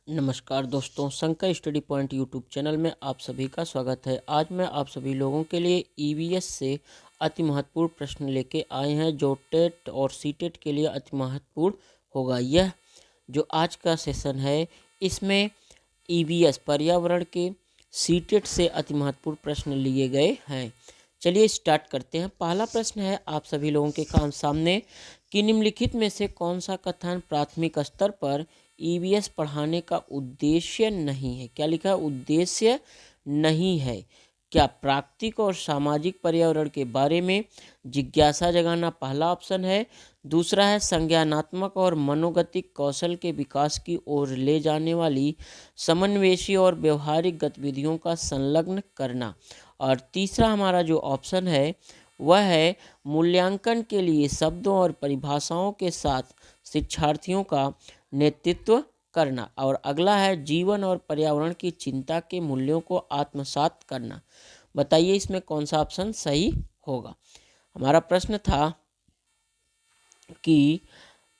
नमस्कार दोस्तों, Shankar study point YouTube channel में आप सभी का स्वागत है। आज मैं आप सभी लोगों के लिए ईवीएस से अति महत्वपूर्ण प्रश्न लेके आए हैं जो टेट और सीटेट के लिए अति महत्वपूर्ण होगा। यह जो आज का सेशन है इसमें ईवीएस पर्यावरण के सीटेट से अति महत्वपूर्ण प्रश्न लिए गए हैं। चलिए स्टार्ट करते हैं। पहला प्रश्न है आप सभी लोगों के सामने कि निम्नलिखित में से कौन सा कथन प्राथमिक स्तर पर ईवीएस पढ़ाने का उद्देश्य नहीं है। क्या लिखा है? उद्देश्य नहीं है। क्या प्राकृतिक और सामाजिक पर्यावरण के बारे में जिज्ञासा जगाना पहला ऑप्शन है। दूसरा है संज्ञानात्मक और मनोगतिक कौशल के विकास की ओर ले जाने वाली समन्वेषी और व्यवहारिक गतिविधियों का संलग्न करना। और तीसरा हमारा जो ऑप्शन है वह है मूल्यांकन के लिए शब्दों और परिभाषाओं के साथ शिक्षार्थियों का नेतृत्व करना। और अगला है जीवन और पर्यावरण की चिंता के मूल्यों को आत्मसात करना। बताइए इसमें कौन सा ऑप्शन सही होगा। हमारा प्रश्न था कि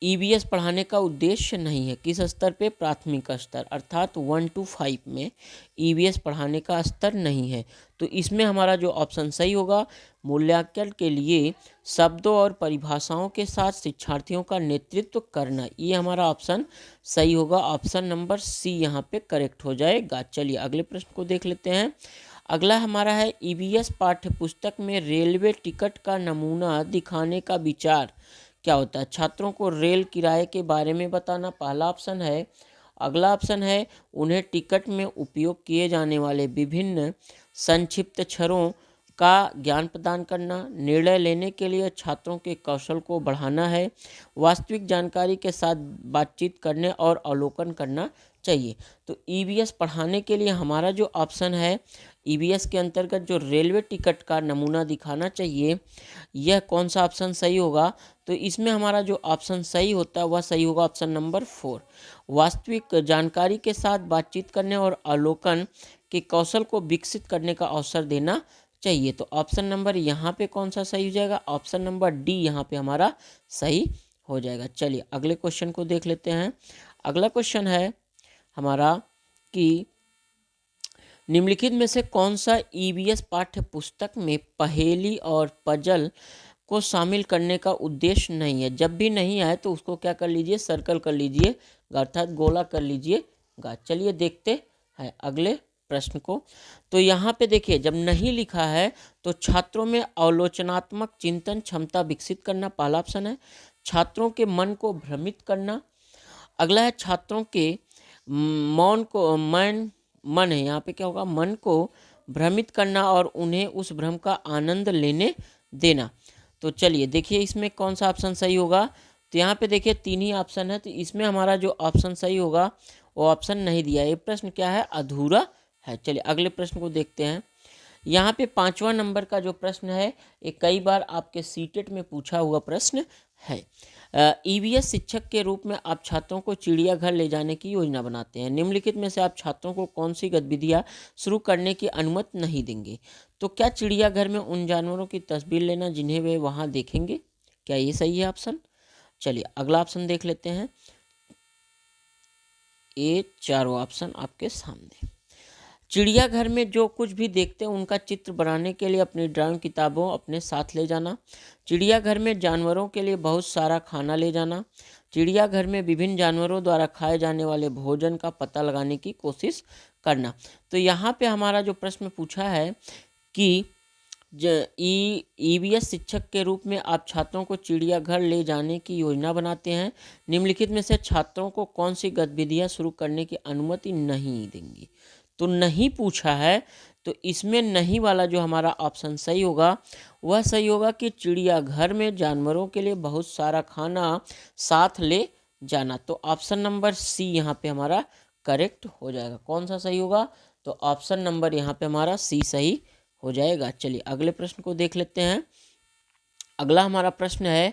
ईवीएस पढ़ाने का उद्देश्य नहीं है। किस स्तर पे? प्राथमिक स्तर अर्थात 1 to 5 में ईवीएस पढ़ाने का स्तर नहीं है। तो इसमें हमारा जो ऑप्शन सही होगा मूल्यांकन के लिए शब्दों और परिभाषाओं के साथ शिक्षार्थियों का नेतृत्व करना, ये हमारा ऑप्शन सही होगा। ऑप्शन नंबर सी यहाँ पे करेक्ट हो जाएगा। चलिए अगले प्रश्न को देख लेते हैं। अगला हमारा है ईवीएस पाठ्यपुस्तक में रेलवे टिकट का नमूना दिखाने का विचार क्या होता है। छात्रों को रेल किराए के बारे में बताना पहला ऑप्शन है। अगला ऑप्शन है उन्हें टिकट में उपयोग किए जाने वाले विभिन्न संक्षिप्त अक्षरों का ज्ञान प्रदान करना। निर्णय लेने के लिए छात्रों के कौशल को बढ़ाना है। वास्तविक जानकारी के साथ बातचीत करने और अवलोकन करना चाहिए। तो ईवीएस पढ़ाने के लिए हमारा जो ऑप्शन है ईवीएस के अंतर्गत जो रेलवे टिकट का नमूना दिखाना चाहिए, यह कौन सा ऑप्शन सही होगा। तो इसमें हमारा जो ऑप्शन सही होता है वह सही होगा ऑप्शन नंबर 4। वास्तविक जानकारी के साथ बातचीत करने और अवलोकन के कौशल को विकसित करने का अवसर देना चाहिए। तो ऑप्शन नंबर यहाँ पे कौन सा सही हो जाएगा? ऑप्शन नंबर डी यहाँ पे हमारा सही हो जाएगा। चलिए अगले क्वेश्चन को देख लेते हैं। अगला क्वेश्चन है हमारा कि निम्नलिखित में से कौन सा ईवीएस पाठ्य पुस्तक में पहेली और पजल को शामिल करने का उद्देश्य नहीं है। जब भी नहीं आए तो उसको क्या कर लीजिए? सर्कल कर लीजिए, अर्थात गोला कर लीजिएगा। चलिए देखते हैं अगले प्रश्न को। तो यहाँ पे देखिए जब नहीं लिखा है तो छात्रों में आलोचनात्मक चिंतन क्षमता विकसित करना पहला ऑप्शन है। छात्रों के मन को भ्रमित करना। अगला है छात्रों के मौन को मन है, यहाँ पे क्या होगा? मन को भ्रमित करना और उन्हें उस भ्रम का आनंद लेने देना। तो चलिए देखिए इसमें कौन सा ऑप्शन सही होगा। तो यहाँ पे देखिए 3 ही ऑप्शन है, तो इसमें हमारा जो ऑप्शन सही होगा वो ऑप्शन नहीं दिया। ये प्रश्न क्या है? अधूरा है। चलिए अगले प्रश्न को देखते हैं। यहाँ पे 5वां नंबर का जो प्रश्न है ये कई बार आपके सीटेट में पूछा हुआ प्रश्न है। ईवीएस शिक्षक के रूप में आप छात्रों को चिड़ियाघर ले जाने की योजना बनाते हैं। निम्नलिखित में से आप छात्रों को कौन सी गतिविधियाँ शुरू करने की अनुमति नहीं देंगे। तो क्या चिड़ियाघर में उन जानवरों की तस्वीर लेना जिन्हें वे वहाँ देखेंगे? क्या ये सही है ऑप्शन? चलिए अगला ऑप्शन देख लेते हैं। ये चारों ऑप्शन आपके सामने। चिड़ियाघर में जो कुछ भी देखते हैं उनका चित्र बनाने के लिए अपनी ड्राइंग किताबों अपने साथ ले जाना। चिड़ियाघर में जानवरों के लिए बहुत सारा खाना ले जाना। चिड़ियाघर में विभिन्न जानवरों द्वारा खाए जाने वाले भोजन का पता लगाने की कोशिश करना। तो यहाँ पे हमारा जो प्रश्न पूछा है कि ईवीएस शिक्षक के रूप में आप छात्रों को चिड़ियाघर ले जाने की योजना बनाते हैं। निम्नलिखित में से छात्रों को कौन सी गतिविधियाँ शुरू करने की अनुमति नहीं देंगी। तो नहीं पूछा है, तो इसमें नहीं वाला जो हमारा ऑप्शन सही होगा वह सही होगा कि चिड़ियाघर में जानवरों के लिए बहुत सारा खाना साथ ले जाना। तो ऑप्शन नंबर सी यहाँ पे हमारा करेक्ट हो जाएगा। कौन सा सही होगा? तो ऑप्शन नंबर यहाँ पे हमारा सी सही हो जाएगा। चलिए अगले प्रश्न को देख लेते हैं। अगला हमारा प्रश्न है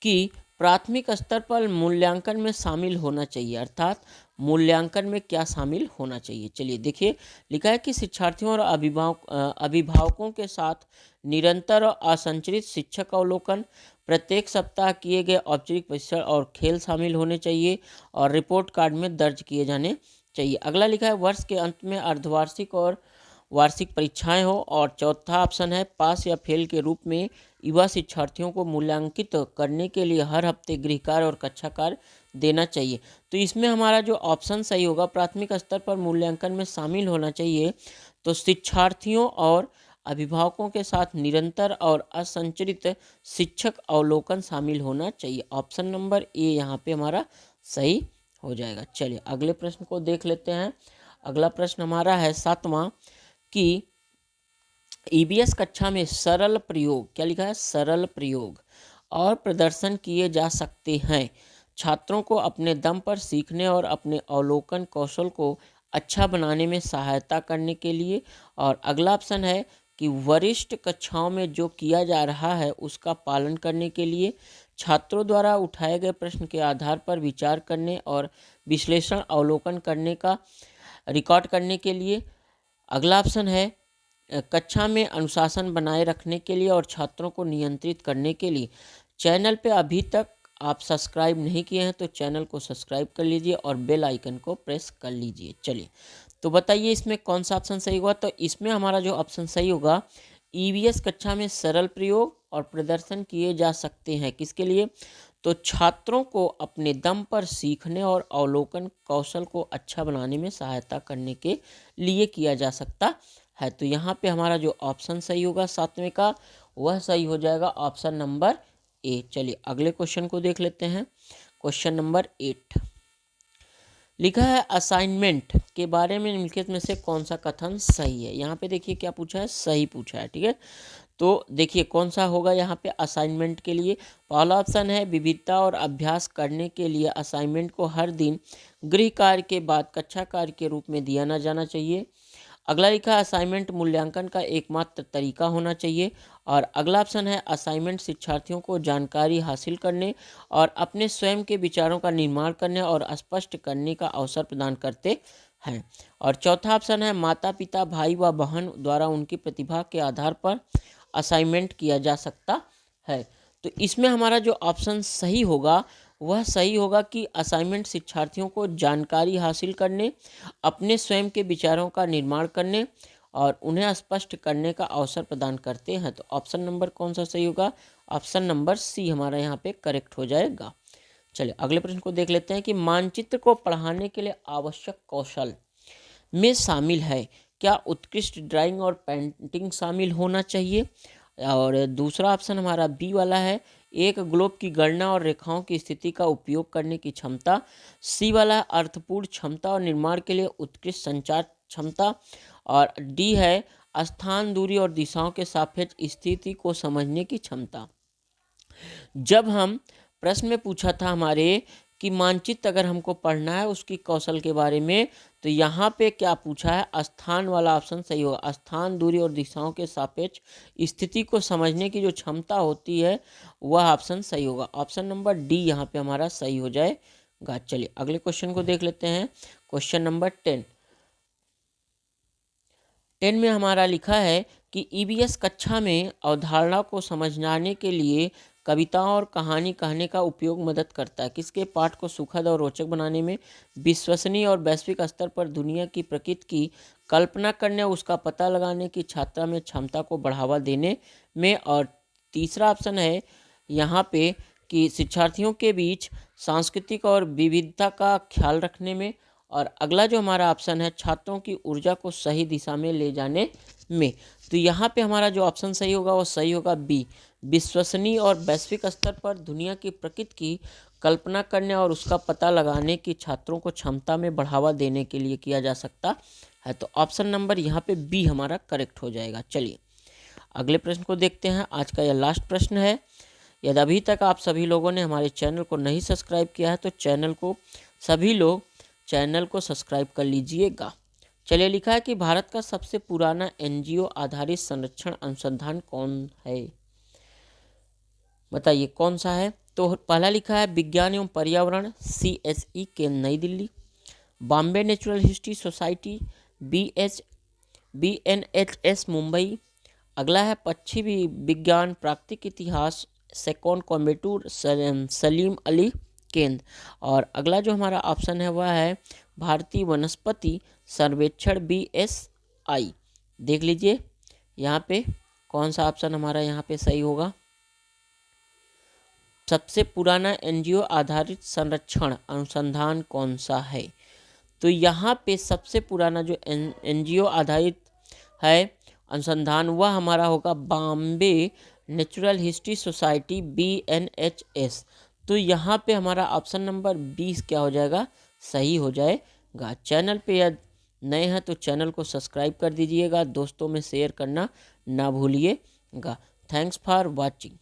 कि प्राथमिक स्तर पर मूल्यांकन में शामिल होना चाहिए, अर्थात मूल्यांकन में क्या शामिल होना चाहिए। चलिए देखिए लिखा है कि शिक्षार्थियों और अभिभावकों के साथ निरंतर और असंचरित शिक्षक अवलोकन, प्रत्येक सप्ताह किए गए औपचारिक प्रशिक्षण और खेल शामिल होने चाहिए और रिपोर्ट कार्ड में दर्ज किए जाने चाहिए। अगला लिखा है वर्ष के अंत में अर्धवार्षिक और वार्षिक परीक्षाएं हो। और चौथा ऑप्शन है पास या फेल के रूप में युवा शिक्षार्थियों को मूल्यांकित करने के लिए हर हफ्ते गृह कार्य और कक्षा कार्य देना चाहिए। तो इसमें हमारा जो ऑप्शन सही होगा, प्राथमिक स्तर पर मूल्यांकन में शामिल होना चाहिए, तो शिक्षार्थियों और अभिभावकों के साथ निरंतर और असंचरित शिक्षक अवलोकन शामिल होना चाहिए। ऑप्शन नंबर ए यहाँ पे हमारा सही हो जाएगा। चलिए अगले प्रश्न को देख लेते हैं। अगला प्रश्न हमारा है 7वां कि ईवीएस कक्षा में सरल प्रयोग, क्या लिखा है, सरल प्रयोग और प्रदर्शन किए जा सकते हैं छात्रों को अपने दम पर सीखने और अपने अवलोकन कौशल को अच्छा बनाने में सहायता करने के लिए। और अगला ऑप्शन है कि वरिष्ठ कक्षाओं में जो किया जा रहा है उसका पालन करने के लिए, छात्रों द्वारा उठाए गए प्रश्न के आधार पर विचार करने और विश्लेषण अवलोकन करने का रिकॉर्ड करने के लिए। अगला ऑप्शन है कक्षा में अनुशासन बनाए रखने के लिए और छात्रों को नियंत्रित करने के लिए। चैनल पे अभी तक आप सब्सक्राइब नहीं किए हैं तो चैनल को सब्सक्राइब कर लीजिए और बेल आइकन को प्रेस कर लीजिए। चलिए तो बताइए इसमें कौन सा ऑप्शन सही होगा। तो इसमें हमारा जो ऑप्शन सही होगा, ईवीएस कक्षा में सरल प्रयोग और प्रदर्शन किए जा सकते हैं, किसके लिए, तो छात्रों को अपने दम पर सीखने और अवलोकन कौशल को अच्छा बनाने में सहायता करने के लिए किया जा सकता है। तो यहाँ पे हमारा जो ऑप्शन सही होगा 7वें का, वह सही हो जाएगा ऑप्शन नंबर ए। चलिए अगले क्वेश्चन को देख लेते हैं। क्वेश्चन नंबर 8 लिखा है असाइनमेंट के बारे में निम्नलिखित में से कौन सा कथन सही है। यहाँ पे देखिए क्या पूछा है, सही पूछा है, ठीक है। तो देखिए कौन सा होगा यहाँ पे असाइनमेंट के लिए। पहला ऑप्शन है विविधता और अभ्यास करने के लिए असाइनमेंट को हर दिन गृह कार्य के बाद कक्षा कार्य के रूप में दिया न जाना चाहिए। अगला लिखा है असाइनमेंट मूल्यांकन का एकमात्र तरीका होना चाहिए। और अगला ऑप्शन है असाइनमेंट शिक्षार्थियों को जानकारी हासिल करने और अपने स्वयं के विचारों का निर्माण करने और स्पष्ट करने का अवसर प्रदान करते हैं। और चौथा ऑप्शन है माता पिता भाई व बहन द्वारा उनकी प्रतिभा के आधार पर असाइनमेंट किया जा सकता है। तो इसमें हमारा जो ऑप्शन सही होगा वह सही होगा कि असाइनमेंट शिक्षार्थियों को जानकारी हासिल करने, अपने स्वयं के विचारों का निर्माण करने और उन्हें स्पष्ट करने का अवसर प्रदान करते हैं। तो ऑप्शन नंबर कौन सा सही होगा, ऑप्शन नंबर सी हमारा यहाँ पे करेक्ट हो जाएगा। चलिए अगले प्रश्न को देख लेते हैं कि मानचित्र को पढ़ाने के लिए आवश्यक कौशल में शामिल है, क्या उत्कृष्ट ड्राइंग और पेंटिंग शामिल होना चाहिए। और दूसरा ऑप्शन हमारा बी वाला है एक ग्लोब की गणना और रेखाओं की स्थिति का उपयोग करने की क्षमता। सी वाला अर्थपूर्ण क्षमता और निर्माण के लिए उत्कृष्ट संचार क्षमता। और डी है स्थान, दूरी और दिशाओं के सापेक्ष स्थिति को समझने की क्षमता। जब हम प्रश्न में पूछा था हमारे कि मानचित्र अगर हमको पढ़ना है उसकी कौशल के बारे में, तो यहाँ पे क्या पूछा है, स्थान वाला ऑप्शन सही होगा। स्थान, दूरी और दिशाओं के सापेक्ष स्थिति को समझने की जो क्षमता होती है वह ऑप्शन सही होगा। ऑप्शन नंबर डी यहाँ पे हमारा सही हो जाएगा। चलिए अगले क्वेश्चन को देख लेते हैं। क्वेश्चन नंबर 10 में हमारा लिखा है कि ईवीएस कक्षा में अवधारणा को समझाने के लिए कविताओं और कहानी कहने का उपयोग मदद करता है, किसके पाठ को सुखद और रोचक बनाने में, विश्वसनीय और वैश्विक स्तर पर दुनिया की प्रकृति की कल्पना करने और उसका पता लगाने की छात्रा में क्षमता को बढ़ावा देने में। और तीसरा ऑप्शन है यहाँ पे कि शिक्षार्थियों के बीच सांस्कृतिक और विविधता का ख्याल रखने में। और अगला जो हमारा ऑप्शन है छात्रों की ऊर्जा को सही दिशा में ले जाने में। तो यहाँ पे हमारा जो ऑप्शन सही होगा वो सही होगा बी, विश्वसनीय और वैश्विक स्तर पर दुनिया की प्रकृति की कल्पना करने और उसका पता लगाने की छात्रों को क्षमता में बढ़ावा देने के लिए किया जा सकता है। तो ऑप्शन नंबर यहाँ पे बी हमारा करेक्ट हो जाएगा। चलिए अगले प्रश्न को देखते हैं। आज का यह लास्ट प्रश्न है। यदि अभी तक आप सभी लोगों ने हमारे चैनल को नहीं सब्सक्राइब किया है तो सभी लोग चैनल को सब्सक्राइब कर लीजिएगा। चलिए लिखा है कि भारत का सबसे पुराना एनजीओ आधारित संरक्षण अनुसंधान कौन है, बताइए कौन सा है। तो पहला लिखा है विज्ञान एवं पर्यावरण CSE के नई Delhi, Bombay natural history society BNHS Mumbai. अगला है पश्चिमी विज्ञान प्राकृतिक इतिहास सेकंड कॉम्बेटूर सलीम अली केंद्र। और अगला जो हमारा ऑप्शन है वह है भारतीय वनस्पति सर्वेक्षण BSI। देख लीजिए यहाँ पे कौन सा ऑप्शन हमारा यहाँ पे सही होगा। सबसे पुराना NGO आधारित संरक्षण अनुसंधान कौन सा है? तो यहाँ पे सबसे पुराना जो NGO आधारित है अनुसंधान वह हमारा होगा Bombay natural history society BNHS। तो यहाँ पे हमारा ऑप्शन नंबर 20 क्या हो जाएगा, सही हो जाएगा। चैनल पे यदि नए हैं तो चैनल को सब्सक्राइब कर दीजिएगा, दोस्तों में शेयर करना ना भूलिएगा। Thanks for watching.